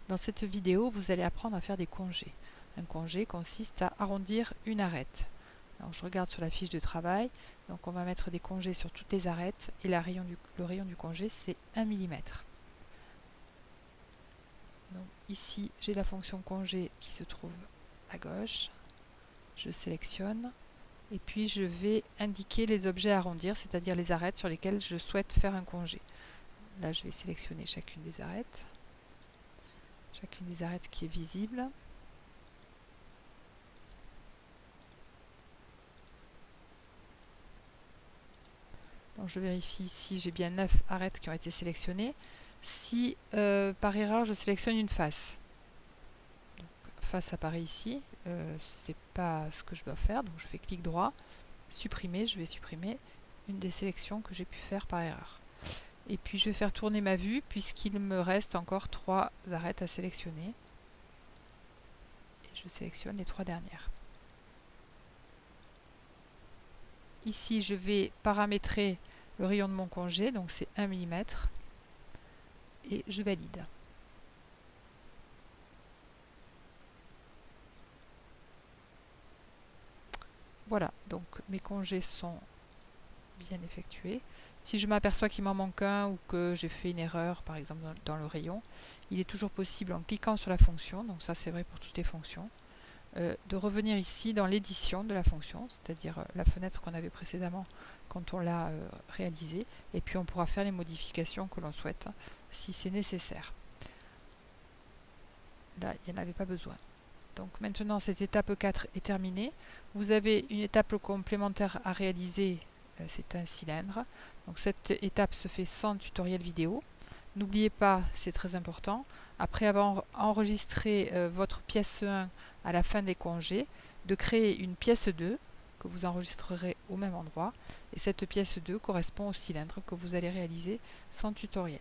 Dans cette vidéo, vous allez apprendre à faire des congés. Un congé consiste à arrondir une arête. Alors, je regarde sur la fiche de travail, donc on va mettre des congés sur toutes les arêtes et le rayon du congé c'est 1 mm. Donc ici j'ai la fonction congé qui se trouve à gauche, je sélectionne et puis je vais indiquer les objets à arrondir, c'est-à-dire les arêtes sur lesquelles je souhaite faire un congé. Là je vais sélectionner chacune des arêtes qui est visible. Donc je vérifie ici, j'ai bien 9 arêtes qui ont été sélectionnées. Si par erreur je sélectionne une face, donc, face apparaît ici, c'est pas ce que je dois faire, donc je fais clic droit, supprimer, je vais supprimer une des sélections que j'ai pu faire par erreur. Et puis je vais faire tourner ma vue puisqu'il me reste encore 3 arêtes à sélectionner. Et je sélectionne les 3 dernières. Ici je vais paramétrer le rayon de mon congé, donc c'est 1 mm. Et je valide. Voilà, donc mes congés sont bien effectués. Si je m'aperçois qu'il m'en manque un ou que j'ai fait une erreur, par exemple dans le rayon, il est toujours possible en cliquant sur la fonction, donc ça c'est vrai pour toutes les fonctions, de revenir ici dans l'édition de la fonction, c'est-à-dire la fenêtre qu'on avait précédemment quand on l'a réalisée, et puis on pourra faire les modifications que l'on souhaite si c'est nécessaire. Là, il n'y en avait pas besoin. Donc maintenant, cette étape 4 est terminée. Vous avez une étape complémentaire à réaliser, c'est un cylindre. Donc cette étape se fait sans tutoriel vidéo. N'oubliez pas, c'est très important, après avoir enregistré votre pièce 1 à la fin des congés, de créer une pièce 2 que vous enregistrerez au même endroit. Et cette pièce 2 correspond au cylindre que vous allez réaliser sans tutoriel.